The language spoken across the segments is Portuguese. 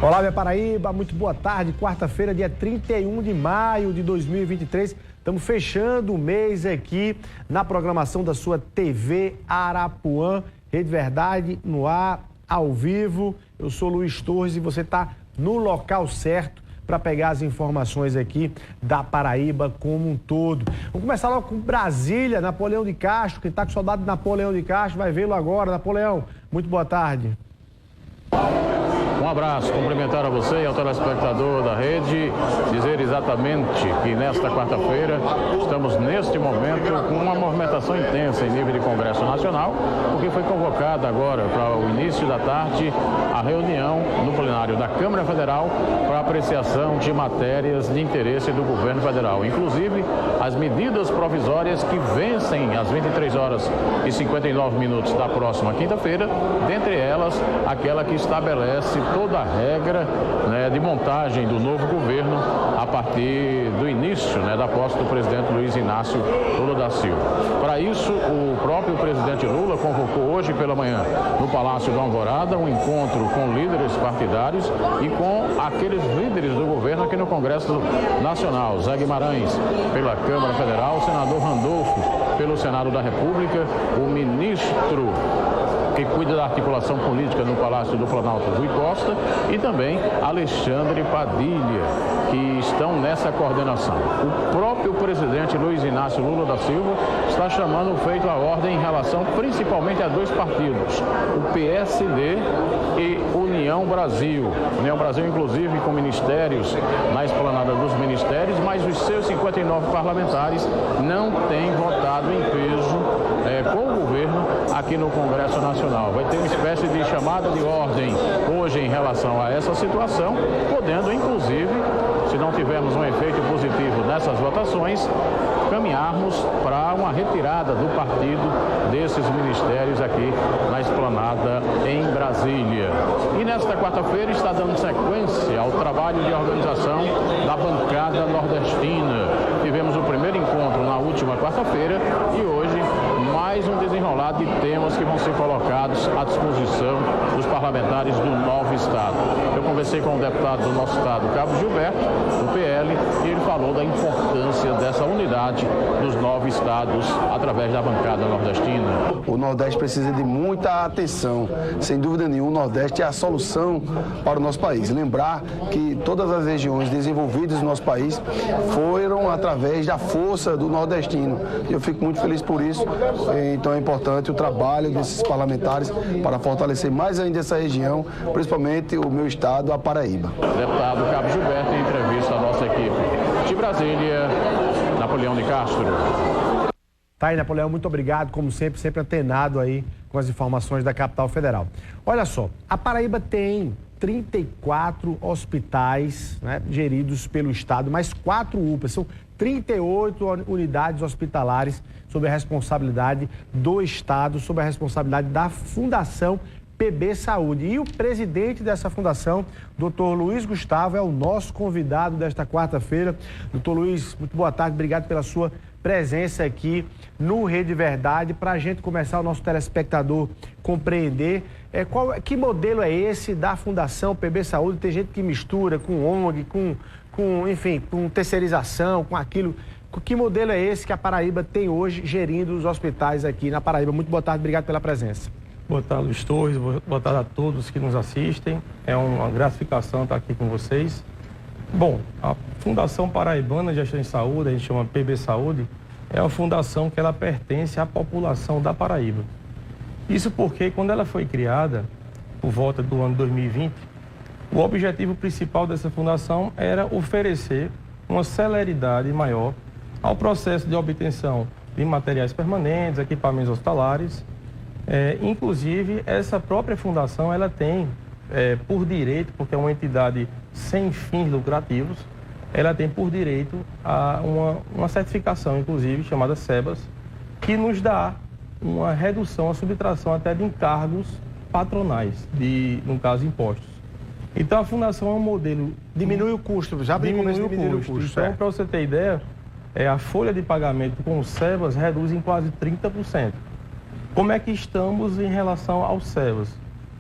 Olá, minha Paraíba, muito boa tarde. Quarta-feira, dia 31 de maio de 2023. Estamos fechando o mês aqui na programação da sua TV Arapuã. Rede Verdade no ar, ao vivo. Eu sou Luiz Torres e você está no local certo para pegar as informações aqui da Paraíba como um todo. Vamos começar logo com Brasília, Napoleão de Castro. Quem está com saudade de Napoleão de Castro vai vê-lo agora. Napoleão, muito boa tarde. Um abraço, cumprimentar a você e ao telespectador da rede, dizer exatamente que nesta quarta-feira estamos neste momento com uma movimentação intensa em nível de Congresso Nacional, porque foi convocada agora para o início da tarde a reunião no plenário da Câmara Federal para apreciação de matérias de interesse do governo federal, inclusive as medidas provisórias que vencem às 23 horas e 59 minutos da próxima quinta-feira, dentre elas aquela que estabelece toda a regra de montagem do novo governo a partir do início da posse do presidente Luiz Inácio Lula da Silva. Para isso, o próprio presidente Lula convocou hoje pela manhã no Palácio do Alvorada um encontro com líderes partidários e com aqueles líderes do governo aqui no Congresso Nacional. Zé Guimarães pela Câmara Federal, o senador Randolfo pelo Senado da República, o ministro que cuida da articulação política no Palácio do Planalto, Rui Costa, e também Alexandre Padilha, que estão nessa coordenação. O próprio presidente Luiz Inácio Lula da Silva está chamando o feito à ordem em relação principalmente a dois partidos, o PSD e União Brasil. União Brasil, inclusive, com ministérios na esplanada dos ministérios, mas os seus 59 parlamentares não têm votado em peso com o governo aqui no Congresso Nacional. Vai ter uma espécie de chamada de ordem hoje em relação a essa situação, podendo, inclusive, se não tivermos um efeito positivo nessas votações, caminharmos para uma retirada do partido desses ministérios aqui na esplanada em Brasília. E nesta quarta-feira está dando sequência ao trabalho de organização da bancada nordestina. Tivemos o primeiro encontro na última quarta-feira e hoje mais um desenrolar de temas que vão ser colocados à disposição dos parlamentares do novo estado. Eu conversei com o deputado do nosso estado, Cabo Gilberto, do PL, e ele falou da importância dessa unidade dos 9 estados através da bancada nordestina. O Nordeste precisa de muita atenção. Sem dúvida nenhuma, o Nordeste é a solução para o nosso país. Lembrar que todas as regiões desenvolvidas do nosso país foram através da força do nordestino. E eu fico muito feliz por isso. Então é importante o trabalho desses parlamentares para fortalecer mais ainda essa região, principalmente o meu estado, a Paraíba. Deputado Cabo Gilberto, em entrevista à nossa equipe. De Brasília, Napoleão de Castro. Tá aí, Napoleão, muito obrigado, como sempre, sempre antenado aí com as informações da capital federal. Olha só, a Paraíba tem 34 hospitais geridos pelo estado, mais 4 UPAs, são 38 unidades hospitalares sob a responsabilidade do estado, sob a responsabilidade da Fundação PB Saúde. E o presidente dessa fundação, Dr. Luiz Gustavo, é o nosso convidado desta quarta-feira. Dr. Luiz, muito boa tarde, obrigado pela sua presença aqui no Rede Verdade, para a gente começar o nosso telespectador compreender que modelo é esse da Fundação PB Saúde. Tem gente que mistura com ONG, enfim, com terceirização, com aquilo. Que modelo é esse que a Paraíba tem hoje gerindo os hospitais aqui na Paraíba? Muito boa tarde, obrigado pela presença. Boa tarde, Luiz Torres, boa tarde a todos que nos assistem. É uma gratificação estar aqui com vocês. Bom, a Fundação Paraibana de Gestão em Saúde, a gente chama PB Saúde, é uma fundação que ela pertence à população da Paraíba. Isso porque quando ela foi criada, por volta do ano 2020, o objetivo principal dessa fundação era oferecer uma celeridade maior ao processo de obtenção de materiais permanentes, equipamentos hospitalares. Inclusive, essa própria fundação ela tem, por direito, porque é uma entidade sem fins lucrativos, ela tem por direito a uma certificação, inclusive, chamada SEBAS, que nos dá uma redução, a subtração até de encargos patronais, no caso, impostos. Então, a fundação é um modelo... Diminui o custo, já diminui o custo. Então, para você ter ideia, a folha de pagamento com o SEBAS reduz em quase 30%. Como é que estamos em relação ao SEBAS?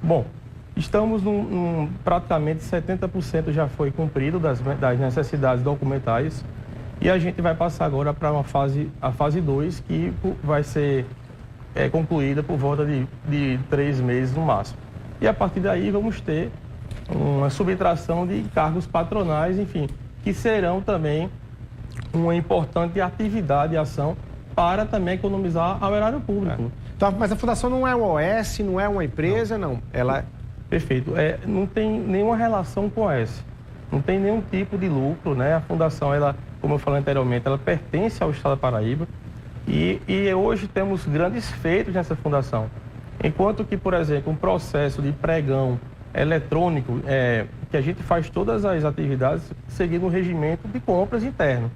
Bom, Estamos praticamente 70% já foi cumprido das necessidades documentais e a gente vai passar agora para a fase 2, que vai ser concluída por volta de 3 meses no máximo. E a partir daí vamos ter uma subtração de cargos patronais, enfim, que serão também uma importante atividade e ação para também economizar ao erário público. Então, mas a fundação não é uma OS, não é uma empresa, não. Ela... Perfeito. Não tem nenhuma relação com a OS. Não tem nenhum tipo de lucro, né? A fundação, ela, como eu falei anteriormente, ela pertence ao Estado da Paraíba e hoje temos grandes feitos nessa fundação. Enquanto que, por exemplo, um processo de pregão eletrônico, que a gente faz todas as atividades seguindo um regimento de compras interno.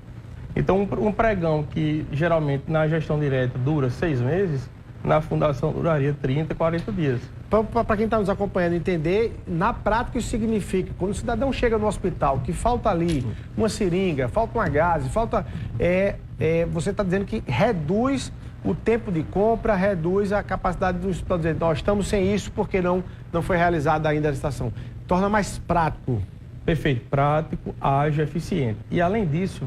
Então, um pregão que geralmente na gestão direta dura 6 meses, na fundação duraria 30, 40 dias. Para quem está nos acompanhando entender, na prática isso significa, quando o cidadão chega no hospital, que falta ali uma seringa, falta uma gase, falta... você está dizendo que reduz o tempo de compra, reduz a capacidade do hospital dizer, nós estamos sem isso porque não foi realizada ainda a licitação. Torna mais prático. Perfeito, prático, ágil, eficiente. E além disso,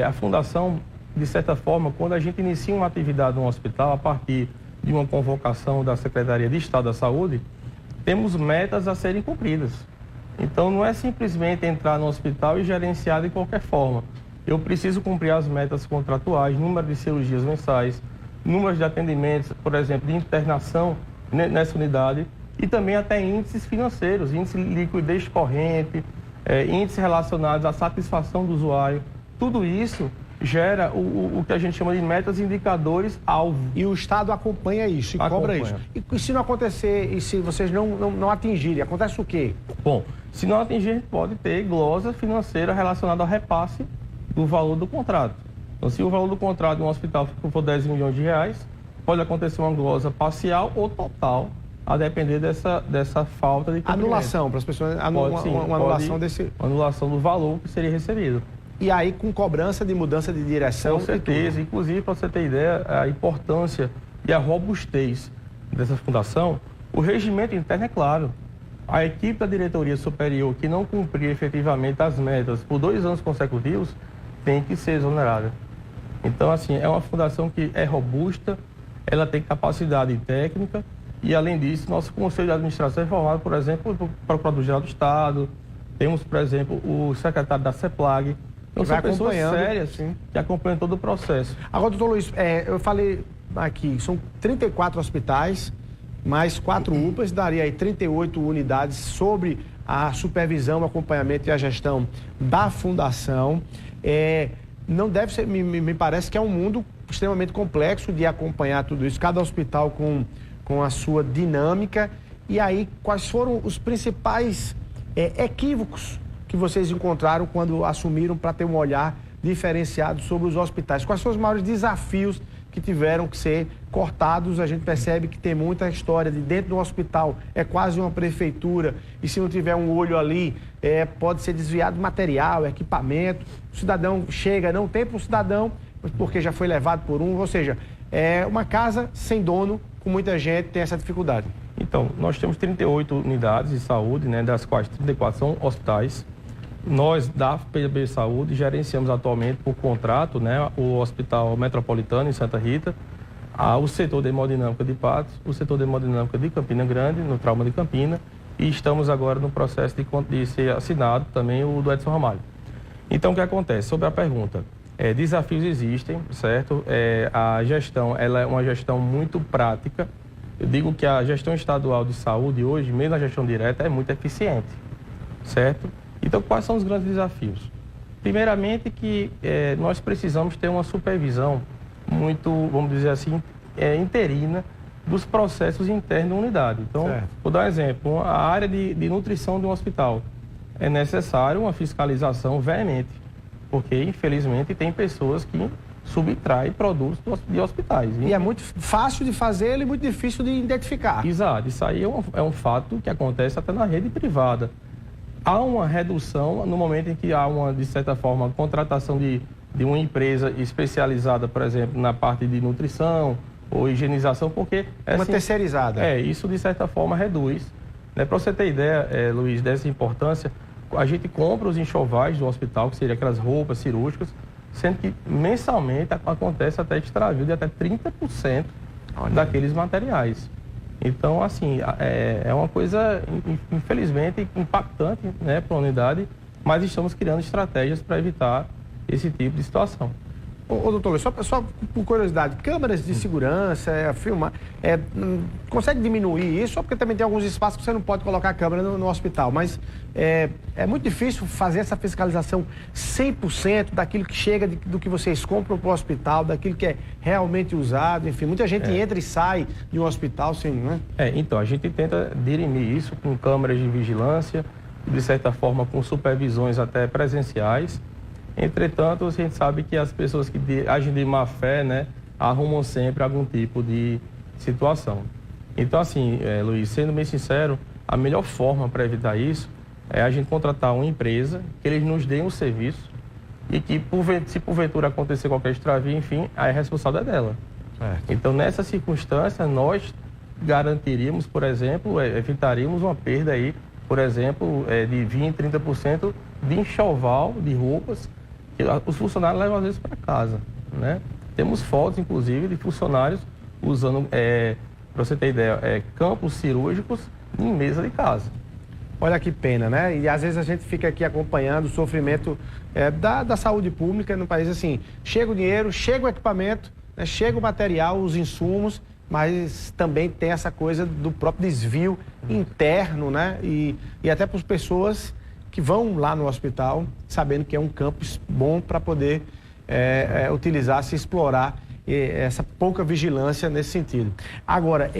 a fundação, de certa forma, quando a gente inicia uma atividade no hospital, a partir de uma convocação da Secretaria de Estado da Saúde, temos metas a serem cumpridas. Então, não é simplesmente entrar no hospital e gerenciar de qualquer forma. Eu preciso cumprir as metas contratuais, número de cirurgias mensais, número de atendimentos, por exemplo, de internação nessa unidade e também até índices financeiros, índice de liquidez corrente, índices relacionados à satisfação do usuário. Tudo isso gera o que a gente chama de metas e indicadores alvo. E o Estado acompanha isso e cobra isso. E se não acontecer, e se vocês não atingirem, acontece o quê? Bom, se não atingir, a gente pode ter glosa financeira relacionada ao repasse do valor do contrato. Então, se o valor do contrato de um hospital for 10 milhões de reais, pode acontecer uma glosa parcial ou total, a depender dessa falta de cumprimento. Anulação, para as pessoas, uma anulação desse... Anulação do valor que seria recebido. E aí com cobrança de mudança de direção. Com certeza. Inclusive, para você ter ideia, a importância e a robustez dessa fundação, o regimento interno é claro. A equipe da diretoria superior que não cumprir efetivamente as metas por 2 anos consecutivos tem que ser exonerada. Então, assim, é uma fundação que é robusta, ela tem capacidade técnica e, além disso, nosso Conselho de Administração é formado, por exemplo, pelo Procurador-Geral do Estado, temos, por exemplo, o secretário da CEPLAG. Então, são pessoas sérias, sim, que acompanham todo o processo. Agora, doutor Luiz, eu falei aqui, são 34 hospitais, mais 4 UPAs, daria aí 38 unidades sobre a supervisão, o acompanhamento e a gestão da fundação. Não deve ser, me parece que é um mundo extremamente complexo de acompanhar tudo isso, cada hospital com a sua dinâmica. E aí, quais foram os principais equívocos que vocês encontraram quando assumiram para ter um olhar diferenciado sobre os hospitais? Quais são os maiores desafios que tiveram que ser cortados? A gente percebe que tem muita história de dentro do hospital, é quase uma prefeitura, e se não tiver um olho ali, pode ser desviado material, equipamento, o cidadão chega, não tem para o cidadão, porque já foi levado por um, ou seja, é uma casa sem dono, com muita gente tem essa dificuldade. Então, nós temos 38 unidades de saúde, né, das quais 34 são hospitais. Nós, da PB Saúde, gerenciamos atualmente por contrato, né, o Hospital Metropolitano em Santa Rita, o setor de hemodinâmica de Patos, o setor de hemodinâmica de Campina Grande, no Trauma de Campina, e estamos agora no processo de ser assinado também o do Edson Ramalho. Então, o que acontece? Sobre a pergunta, desafios existem, certo? A gestão, ela é uma gestão muito prática. Eu digo que a gestão estadual de saúde hoje, mesmo a gestão direta, é muito eficiente, certo? Então, quais são os grandes desafios? Primeiramente, que nós precisamos ter uma supervisão muito, vamos dizer assim, interina dos processos internos da unidade. Então, vou dar um exemplo. A área de nutrição de um hospital é necessário uma fiscalização veemente, porque, infelizmente, tem pessoas que subtraem produtos de hospitais. E é muito fácil de fazer e muito difícil de identificar. Exato. Isso aí é um fato que acontece até na rede privada. Há uma redução no momento em que há de certa forma, contratação de uma empresa especializada, por exemplo, na parte de nutrição ou higienização, porque... Uma terceirizada. Isso, de certa forma, reduz. Para você ter ideia, Luiz, dessa importância, a gente compra os enxovais do hospital, que seriam aquelas roupas cirúrgicas, sendo que mensalmente acontece até extravio de até 30% daqueles materiais. Então, assim, é uma coisa, infelizmente, impactante, né, para a unidade, mas estamos criando estratégias para evitar esse tipo de situação. Ô doutor Luiz, só por curiosidade, câmeras de segurança, filmar, consegue diminuir isso? Só porque também tem alguns espaços que você não pode colocar a câmera no hospital, mas é muito difícil fazer essa fiscalização 100% daquilo que chega, do que vocês compram para o hospital, daquilo que é realmente usado, enfim, muita gente entra e sai de um hospital sem, né? Então, a gente tenta dirimir isso com câmeras de vigilância, de certa forma com supervisões até presenciais. Entretanto, a gente sabe que as pessoas que agem de má fé, né, arrumam sempre algum tipo de situação. Então, assim, Luiz, sendo bem sincero, a melhor forma para evitar isso é a gente contratar uma empresa, que eles nos deem um serviço e que, se porventura acontecer qualquer extravio, enfim, a responsável é dela. Então, nessa circunstância, nós garantiríamos, por exemplo, evitaríamos uma perda aí, por exemplo, de 20%, 30% de enxoval de roupas que os funcionários levam às vezes para casa, né? Temos fotos, inclusive, de funcionários usando, para você ter ideia, campos cirúrgicos em mesa de casa. Olha que pena, né? E às vezes a gente fica aqui acompanhando o sofrimento da saúde pública no país, assim, chega o dinheiro, chega o equipamento, né? Chega o material, os insumos, mas também tem essa coisa do próprio desvio interno, né? E até para as pessoas que vão lá no hospital sabendo que é um campus bom para poder utilizar, se explorar essa pouca vigilância nesse sentido. Agora,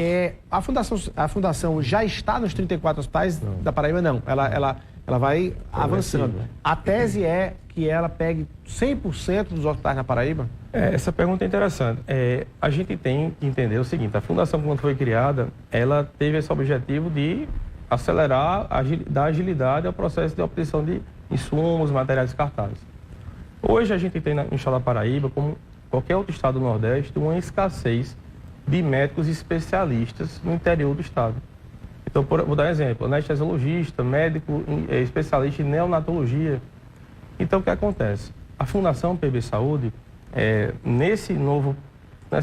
a fundação já está nos 34 hospitais da Paraíba? Não, ela vai avançando. A tese é que ela pegue 100% dos hospitais na Paraíba? Essa pergunta é interessante. A gente tem que entender o seguinte, a fundação, quando foi criada, ela teve esse objetivo de acelerar, dar agilidade ao processo de obtenção de insumos, materiais descartáveis. Hoje a gente tem no estado da Paraíba, como qualquer outro estado do Nordeste, uma escassez de médicos especialistas no interior do estado. Então, vou dar um exemplo, anestesiologista, médico especialista em neonatologia. Então, o que acontece? A Fundação PB Saúde, nessa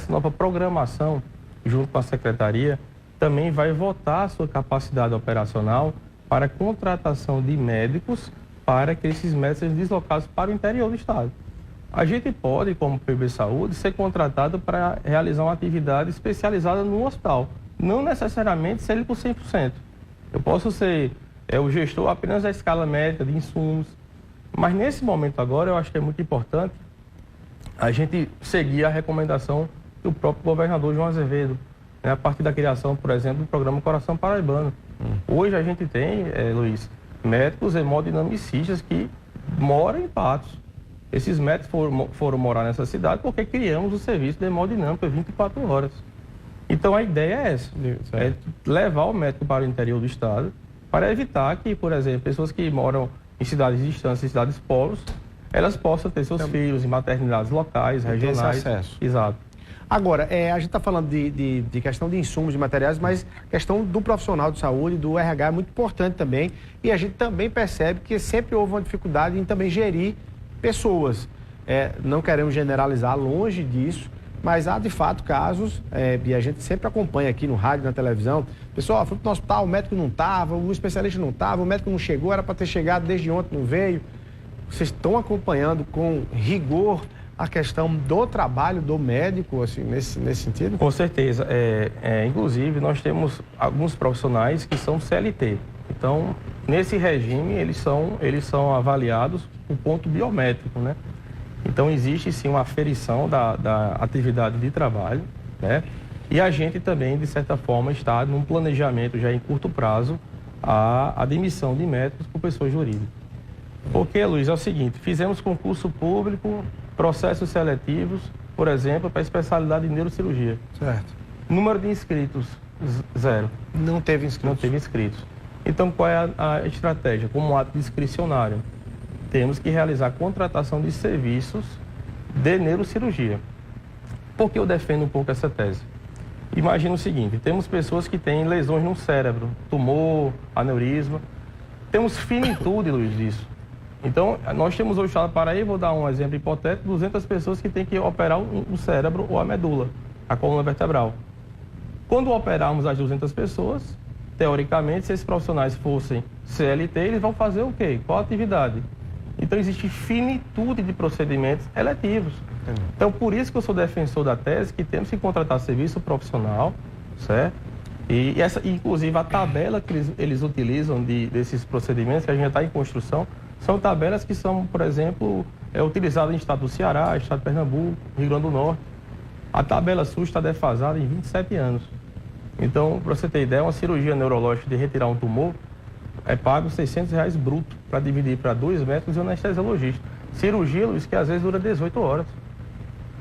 nova programação, junto com a Secretaria, também vai votar a sua capacidade operacional para a contratação de médicos para que esses médicos sejam deslocados para o interior do estado. A gente pode, como PB Saúde, ser contratado para realizar uma atividade especializada no hospital. Não necessariamente ser ele por 100%. Eu posso ser o gestor apenas da escala médica de insumos. Mas nesse momento agora, eu acho que é muito importante a gente seguir a recomendação do próprio governador João Azevedo, né, a partir da criação, por exemplo, do programa Coração Paraibano. Hoje a gente tem, Luiz, médicos hemodinamicistas que moram em Patos. Esses médicos foram morar nessa cidade porque criamos o serviço de hemodinâmica 24 horas. Então a ideia é essa, levar o médico para o interior do estado para evitar que, por exemplo, pessoas que moram em cidades distantes, em cidades polos, elas possam ter seus filhos em maternidades locais, regionais. Esse acesso. Exato. Agora, a gente está falando de questão de insumos, de materiais, mas a questão do profissional de saúde, do RH, é muito importante também. E a gente também percebe que sempre houve uma dificuldade em também gerir pessoas. Não queremos generalizar, longe disso, mas há de fato casos, e a gente sempre acompanha aqui no rádio, na televisão, pessoal, foi para o hospital, o médico não estava, o especialista não estava, o médico não chegou, era para ter chegado desde ontem, não veio. Vocês estão acompanhando com rigor a questão do trabalho do médico, assim, nesse sentido? Com certeza. Inclusive, nós temos alguns profissionais que são CLT. Então, nesse regime, eles são avaliados por ponto biométrico, né? Então, existe sim uma aferição da atividade de trabalho, né? E a gente também, de certa forma, está num planejamento já em curto prazo a admissão de médicos por pessoa jurídica. Porque, Luiz, é o seguinte, fizemos concurso público, processos seletivos, por exemplo, para a especialidade de neurocirurgia. Certo. Número de inscritos, 0. Não teve inscritos. Não teve inscritos. Então, qual é a estratégia? Como ato discricionário, temos que realizar a contratação de serviços de neurocirurgia. Por que eu defendo um pouco essa tese? Imagina o seguinte, temos pessoas que têm lesões no cérebro, tumor, aneurisma. Temos finitude, Luiz, disso. Então, nós temos hoje, para aí, vou dar um exemplo hipotético, 200 pessoas que têm que operar o cérebro ou a medula, a coluna vertebral. Quando operarmos as 200 pessoas, teoricamente, se esses profissionais fossem CLT, eles vão fazer o quê? Qual a atividade? Então, existe finitude de procedimentos eletivos. Então, por isso que eu sou defensor da tese que temos que contratar serviço profissional, certo? E inclusive, a tabela que eles utilizam desses procedimentos, que a gente já está em construção, são tabelas que são, por exemplo, utilizadas em estado do Ceará, estado de Pernambuco, Rio Grande do Norte. A tabela SUS está defasada em 27 anos. Então, para você ter ideia, uma cirurgia neurológica de retirar um tumor é pago R$600 bruto para dividir para 2 médicos e um anestesiologista. Cirurgia, Luiz, que às vezes dura 18 horas.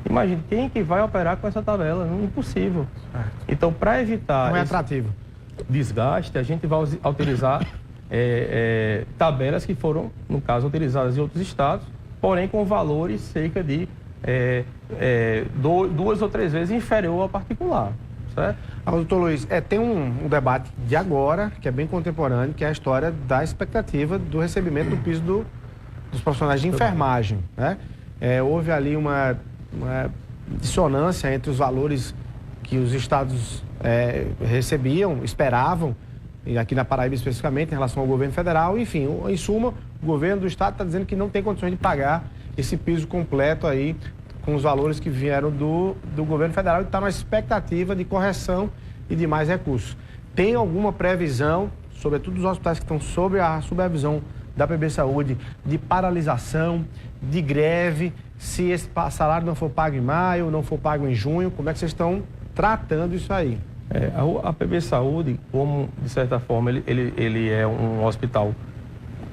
Imagine, quem que vai operar com essa tabela? Impossível. Então, para evitar... Não é atrativo. Desgaste, a gente vai utilizar tabelas que foram, no caso, utilizadas em outros estados, porém com valores cerca de 2 ou 3 vezes inferior ao particular. Certo? Doutor Luiz, tem um debate de agora, que é bem contemporâneo, que é a história da expectativa do recebimento do piso dos profissionais de enfermagem. Né? Houve ali uma dissonância entre os valores que os estados recebiam, esperavam, e aqui na Paraíba especificamente, em relação ao governo federal. Enfim, em suma, o governo do estado está dizendo que não tem condições de pagar esse piso completo aí, com os valores que vieram do governo federal, e está na expectativa de correção e de mais recursos. Tem alguma previsão, sobretudo os hospitais que estão sob a supervisão da PB Saúde, de paralisação, de greve, se esse salário não for pago em maio, não for pago em junho? Como é que vocês estão tratando isso aí? A PB Saúde, como de certa forma ele é um hospital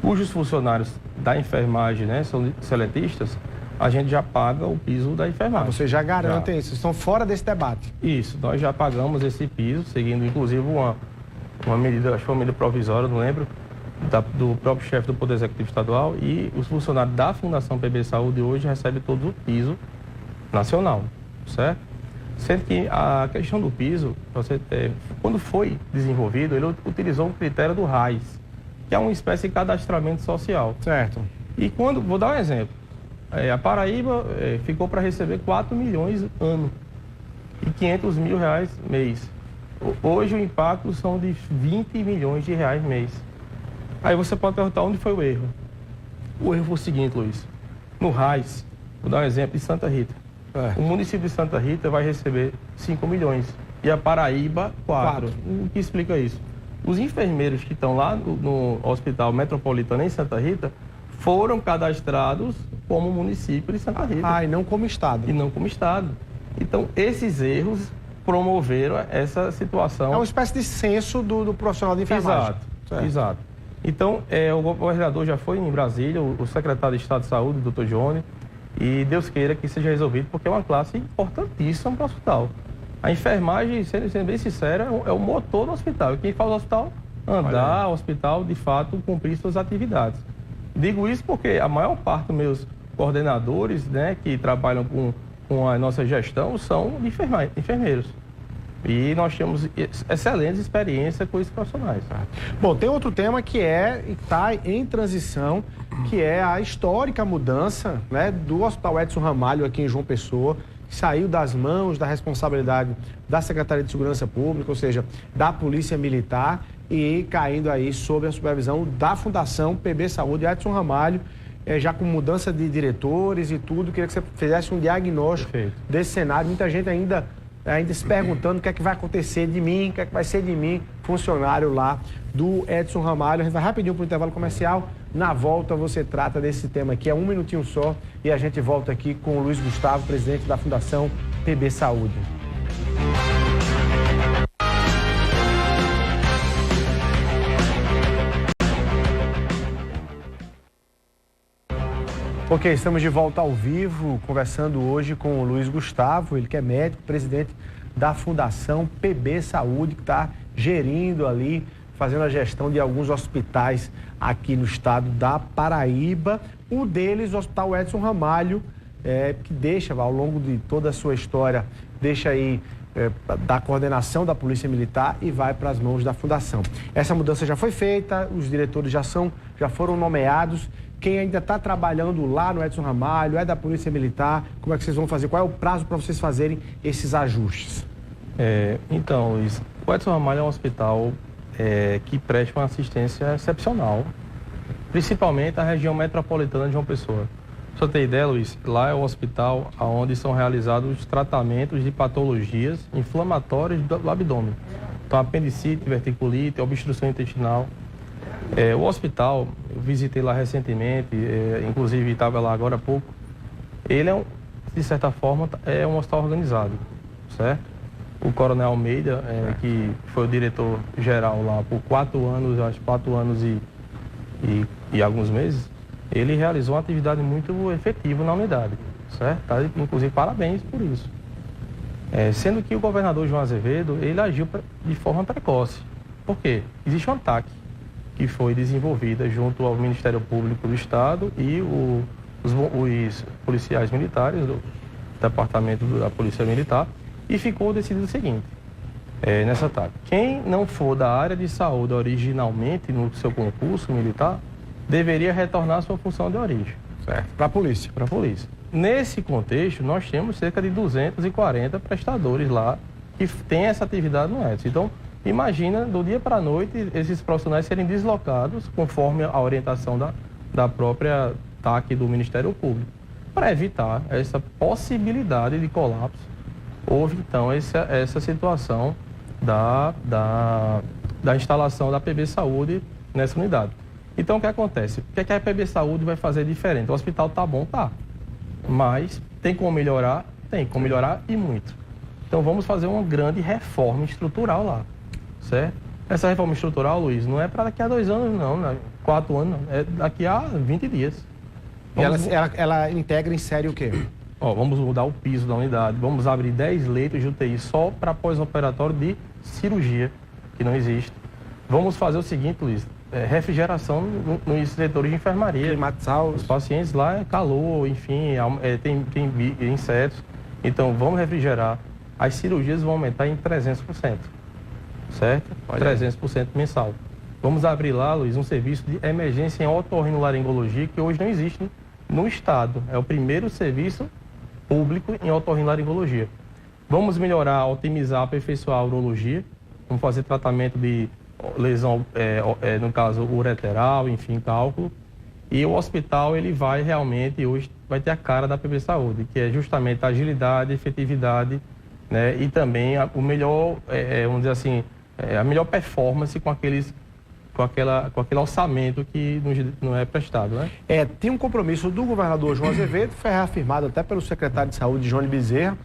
cujos funcionários da enfermagem, né, são seletistas, a gente já paga o piso da enfermagem. Vocês já garantem isso, estão fora desse debate. Isso, nós já pagamos esse piso, seguindo inclusive uma medida, acho que foi uma medida provisória, não lembro, do próprio chefe do Poder Executivo Estadual, e os funcionários da Fundação PB Saúde hoje recebem todo o piso nacional, certo? Sendo que a questão do piso, quando foi desenvolvido, ele utilizou o critério do RAIS, que é uma espécie de cadastramento social. Certo. E vou dar um exemplo, a Paraíba ficou para receber 4 milhões ano e 500 mil reais mês. Hoje o impacto são de 20 milhões de reais mês. Aí você pode perguntar onde foi o erro. O erro foi o seguinte, Luiz. No RAIS, vou dar um exemplo de Santa Rita. O município de Santa Rita vai receber 5 milhões e a Paraíba 4. O que explica isso? Os enfermeiros que estão lá no Hospital Metropolitano em Santa Rita foram cadastrados como município de Santa Rita. E não como estado. E não como estado. Então, esses erros promoveram essa situação. É uma espécie de censo do profissional de enfermagem. Exato. Então, o governador já foi em Brasília, o secretário de Estado de Saúde, o doutor Johnny, e Deus queira que seja resolvido, porque é uma classe importantíssima para o hospital. A enfermagem, sendo bem sincera, é o motor do hospital. E quem faz o hospital andar, o hospital, de fato, cumprir suas atividades. Digo isso porque a maior parte dos meus coordenadores, né, que trabalham com a nossa gestão, são enfermeiros. E nós temos excelentes experiências com esses profissionais. Bom, tem outro tema que está em transição, que é a histórica mudança, né, do Hospital Edson Ramalho aqui em João Pessoa, que saiu das mãos da responsabilidade da Secretaria de Segurança Pública, ou seja, da Polícia Militar, e caindo aí sob a supervisão da Fundação PB Saúde Edson Ramalho, já com mudança de diretores e tudo. Queria que você fizesse um diagnóstico desse cenário. Muita gente ainda se perguntando o que é que vai acontecer de mim, o que é que vai ser de mim, funcionário lá do Edson Ramalho. A gente vai rapidinho para o intervalo comercial. Na volta você trata desse tema aqui, 1 minutinho só, e a gente volta aqui com o Luiz Gustavo, presidente da Fundação PB Saúde. Ok, estamos de volta ao vivo, conversando hoje com o Luiz Gustavo, ele que é médico, presidente da Fundação PB Saúde, que está gerindo ali, fazendo a gestão de alguns hospitais aqui no estado da Paraíba. Um deles, o Hospital Edson Ramalho, que deixa, ao longo de toda a sua história, deixa aí da coordenação da Polícia Militar e vai para as mãos da Fundação. Essa mudança já foi feita, os diretores já foram nomeados. Quem ainda está trabalhando lá no Edson Ramalho, é da Polícia Militar, como é que vocês vão fazer? Qual é o prazo para vocês fazerem esses ajustes? Então, Luiz, o Edson Ramalho é um hospital que presta uma assistência excepcional, principalmente à região metropolitana de João Pessoa. Pra você ter ideia, Luiz, lá é o hospital onde são realizados os tratamentos de patologias inflamatórias do abdômen. Então, apendicite, verticulite, obstrução intestinal. O hospital, eu visitei lá recentemente, inclusive estava lá agora há pouco. Ele de certa forma, é um hospital organizado, certo? O Coronel Almeida, que foi o diretor-geral lá por 4 anos, acho 4 anos e alguns meses, ele realizou uma atividade muito efetiva na unidade, certo? Tá? Inclusive, parabéns por isso. Sendo que o governador João Azevedo, ele agiu de forma precoce. Por quê? Existe um ataque que foi desenvolvida junto ao Ministério Público do Estado e os policiais militares do Departamento da Polícia Militar, e ficou decidido o seguinte, nessa ataque. Quem não for da área de saúde originalmente no seu concurso militar, deveria retornar à sua função de origem. Certo. Para a polícia. Para a polícia. Nesse contexto, nós temos cerca de 240 prestadores lá que têm essa atividade no Edson. Então, imagina, do dia para a noite, esses profissionais serem deslocados conforme a orientação da própria TAC do Ministério Público. Para evitar essa possibilidade de colapso, houve, então, essa situação da instalação da PB Saúde nessa unidade. Então, o que acontece? O que a PB Saúde vai fazer diferente? O hospital está bom? Tá. Mas tem como melhorar? Tem como melhorar e muito. Então, vamos fazer uma grande reforma estrutural lá, certo? Essa reforma estrutural, Luiz, não é para daqui a 2 anos, não, né? 4 anos, não. É daqui a 20 dias. Ela integra em série o quê? Vamos mudar o piso da unidade, vamos abrir 10 leitos de UTI só para pós-operatório de cirurgia, que não existe. Vamos fazer o seguinte, Luiz, refrigeração nos setores de enfermaria. Climatizar os pacientes lá é calor, enfim, tem insetos. Então, vamos refrigerar. As cirurgias vão aumentar em 300%, certo? 300% mensal. Vamos abrir lá, Luiz, um serviço de emergência em otorrinolaringologia que hoje não existe no Estado. É o primeiro serviço público em otorrinolaringologia. Vamos melhorar, otimizar, aperfeiçoar a urologia. Vamos fazer tratamento de lesão, no caso, ureteral, enfim, cálculo. E o hospital, ele vai realmente, hoje, vai ter a cara da PB Saúde, que é justamente a agilidade, efetividade, né? E também o melhor, vamos dizer assim, a melhor performance com aquele orçamento que não é prestado, né? Tem um compromisso do governador João Azevedo, foi reafirmado até pelo secretário de Saúde, Johnny Bezerra,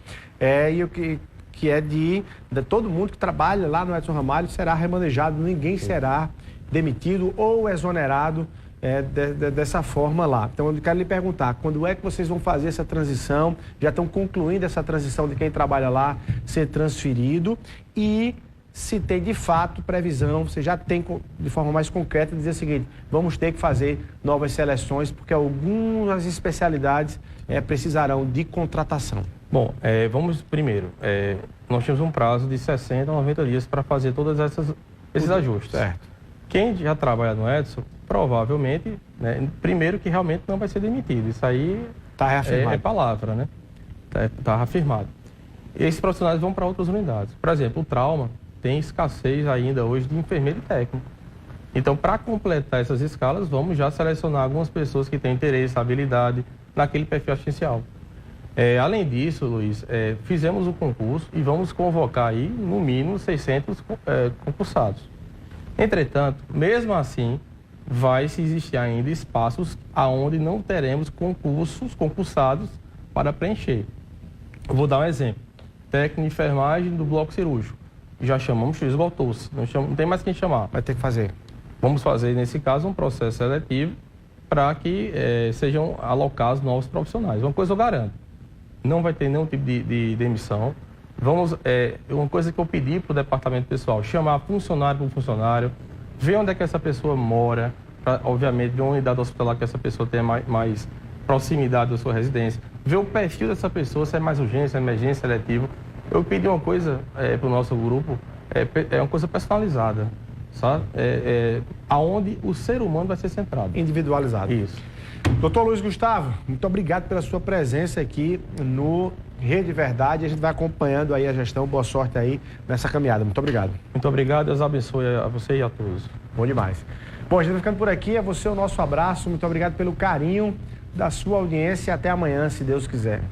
e o que é de todo mundo que trabalha lá no Edson Ramalho será remanejado, ninguém será demitido ou exonerado dessa forma lá. Então, eu quero lhe perguntar, quando é que vocês vão fazer essa transição? Já estão concluindo essa transição de quem trabalha lá ser transferido e se tem de fato previsão, você já tem de forma mais concreta dizer o seguinte, vamos ter que fazer novas seleções porque algumas especialidades precisarão de contratação. Bom, vamos primeiro, nós temos um prazo de 60 a 90 dias para fazer todos esses ajustes. Certo. Quem já trabalha no Edson, provavelmente, né, primeiro que realmente não vai ser demitido, isso aí tá reafirmado. É palavra, né? Tá reafirmado. Esses profissionais vão para outras unidades. Por exemplo, o trauma tem escassez ainda hoje de enfermeiro e técnico. Então, para completar essas escalas, vamos já selecionar algumas pessoas que têm interesse, habilidade naquele perfil assistencial. Além disso, Luiz, fizemos o concurso e vamos convocar aí, no mínimo, 600 concursados. Entretanto, mesmo assim, vai-se existir ainda espaços onde não teremos concursados para preencher. Eu vou dar um exemplo. Técnico de enfermagem do bloco cirúrgico. Já chamamos, esgotou-se. Não tem mais quem chamar. Vai ter que fazer. Vamos fazer, nesse caso, um processo seletivo para que sejam alocados novos profissionais. Uma coisa eu garanto, não vai ter nenhum tipo de demissão. Uma coisa que eu pedi para o departamento pessoal, chamar funcionário por funcionário, ver onde é que essa pessoa mora, pra, obviamente, ver uma unidade hospitalar que essa pessoa tenha mais proximidade da sua residência, ver o perfil dessa pessoa, se é mais urgência, emergência, seletivo. Eu pedi uma coisa para o nosso grupo, é uma coisa personalizada, sabe? Aonde o ser humano vai ser centrado. Individualizado. Isso. Doutor Luiz Gustavo, muito obrigado pela sua presença aqui no Rede Verdade. A gente vai acompanhando aí a gestão. Boa sorte aí nessa caminhada. Muito obrigado. Muito obrigado. Deus abençoe a você e a todos. Bom demais. Bom, a gente vai ficando por aqui. É você o nosso abraço. Muito obrigado pelo carinho da sua audiência. Até amanhã, se Deus quiser.